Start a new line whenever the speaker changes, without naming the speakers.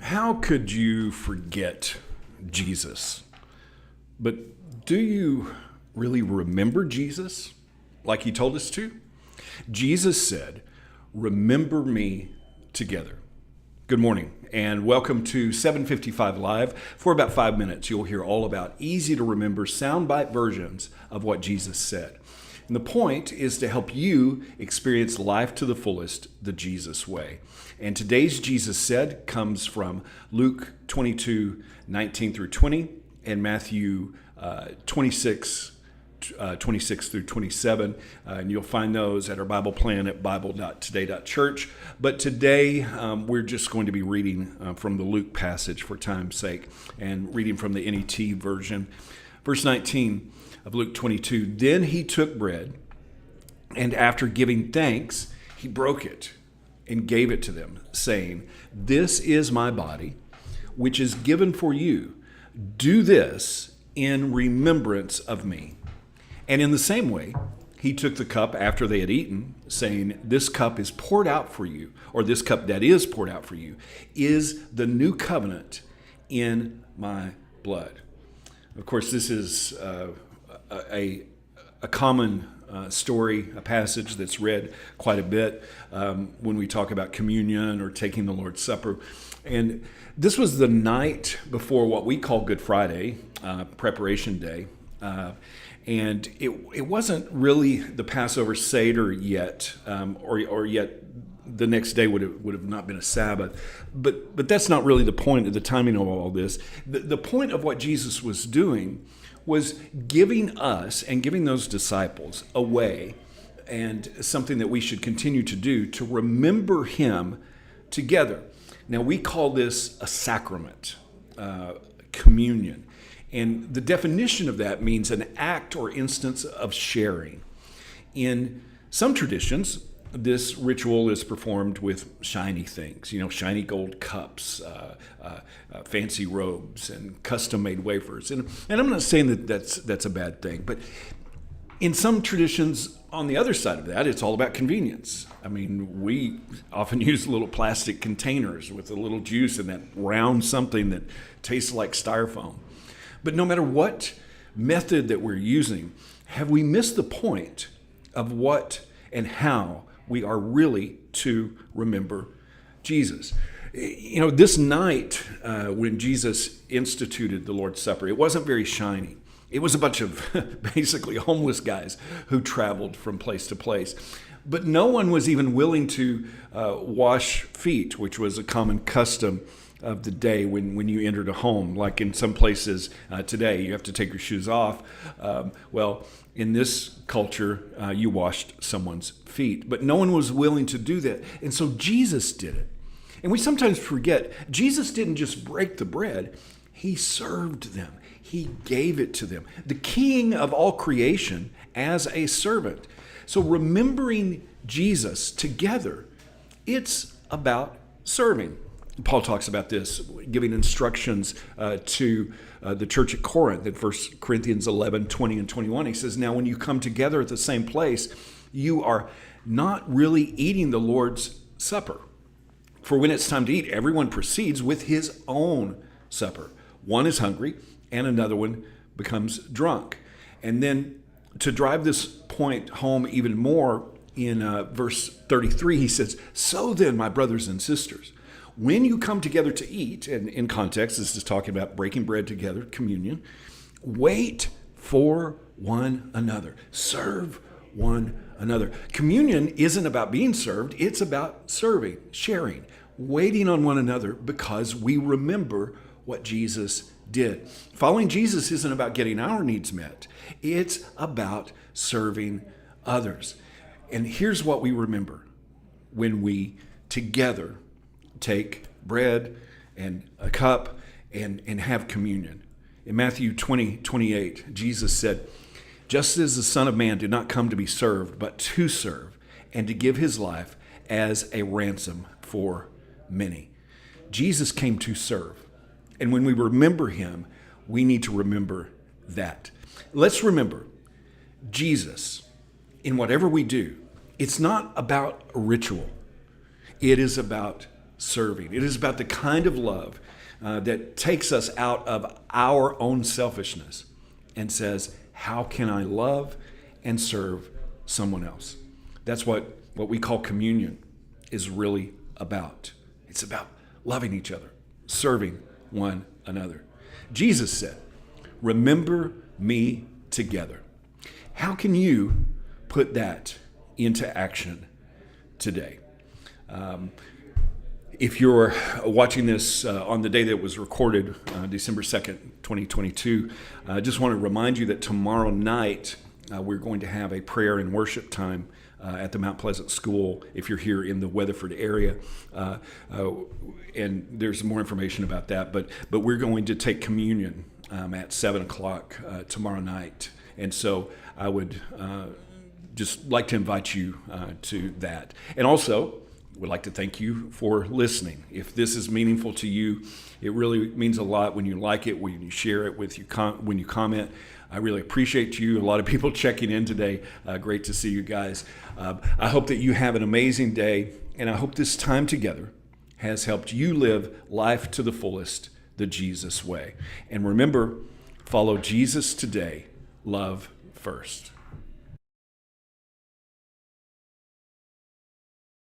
How could you forget Jesus? But do you really remember Jesus like he told us to? Jesus said, "Remember me together." Good morning and welcome to 755 Live. For about 5 minutes, you'll hear all about easy to remember soundbite versions of what Jesus said. And the point is to help you experience life to the fullest the Jesus way. And today's Jesus said comes from Luke 22:19 through 20 and Matthew 26 through 27. And you'll find those at our Bible plan at bible.today.church. But today we're just going to be reading from the Luke passage for time's sake and reading from the NET version. Verse 19 of Luke 22, "Then he took bread, and after giving thanks, he broke it and gave it to them, saying, 'This is my body, which is given for you. Do this in remembrance of me.' And in the same way, he took the cup after they had eaten, saying, 'This cup is poured out for you,' or 'this cup that is poured out for you, is the new covenant in my blood.'" Of course, this is a common story, a passage that's read quite a bit when we talk about communion or taking the Lord's Supper. And this was the night before what we call Good Friday, preparation day. And it wasn't really the Passover Seder yet, or yet the next day would have not been a Sabbath. But that's not really the point of the timing of all this. The point of what Jesus was doing was giving us and giving those disciples a way, and something that we should continue to do, to remember him together. Now, we call this a sacrament, communion. And the definition of that means an act or instance of sharing. In some traditions, this ritual is performed with shiny things, shiny gold cups, fancy robes, and custom-made wafers. And I'm not saying that that's a bad thing, but in some traditions, on the other side of that, it's all about convenience. I mean, we often use little plastic containers with a little juice in that round something that tastes like styrofoam. But no matter what method that we're using, have we missed the point of what and how we are really to remember Jesus? This night when Jesus instituted the Lord's Supper, it wasn't very shiny. It was a bunch of basically homeless guys who traveled from place to place. But no one was even willing to wash feet, which was a common custom of the day when you entered a home. Like in some places today, you have to take your shoes off. Well, in this culture, you washed someone's feet. But no one was willing to do that. And so Jesus did it. And we sometimes forget, Jesus didn't just break the bread. He served them. He gave it to them. The King of all creation as a servant. So remembering Jesus together, it's about serving. Paul talks about this, giving instructions to the church at Corinth in 1 Corinthians 11, 20 and 21. He says, "Now when you come together at the same place, you are not really eating the Lord's Supper. For when it's time to eat, everyone proceeds with his own supper. One is hungry and another one becomes drunk." And then to drive this point home even more, in verse 33, he says, "So then, my brothers and sisters, when you come together to eat," and in context, this is talking about breaking bread together, communion, "wait for one another. Serve one another." Communion isn't about being served. It's about serving, sharing, waiting on one another because we remember what Jesus did. Following Jesus isn't about getting our needs met. It's about serving others. And here's what we remember when we together take bread and a cup and have communion. In Matthew 20:28, Jesus said, "Just as the Son of Man did not come to be served, but to serve, and to give his life as a ransom for many." Jesus came to serve. And when we remember him, we need to remember that. Let's remember, Jesus, in whatever we do, it's not about a ritual. It is about serving. It is about the kind of love that takes us out of our own selfishness and says, how can I love and serve someone else? That's what we call communion is really about. It's about loving each other, serving one another. Jesus said, remember me together. How can you put that into action today? If you're watching this on the day that it was recorded, December 2nd, 2022, I just want to remind you that tomorrow night we're going to have a prayer and worship time at the Mount Pleasant School if you're here in the Weatherford area. And there's more information about that. But we're going to take communion at 7 o'clock tomorrow night. And so I would just like to invite you to that. And also, would like to thank you for listening. If this is meaningful to you, it really means a lot when you like it, when you share it, when you comment. I really appreciate you. A lot of people checking in today. Great to see you guys. I hope that you have an amazing day, and I hope this time together has helped you live life to the fullest, the Jesus way. And remember, follow Jesus today. Love first.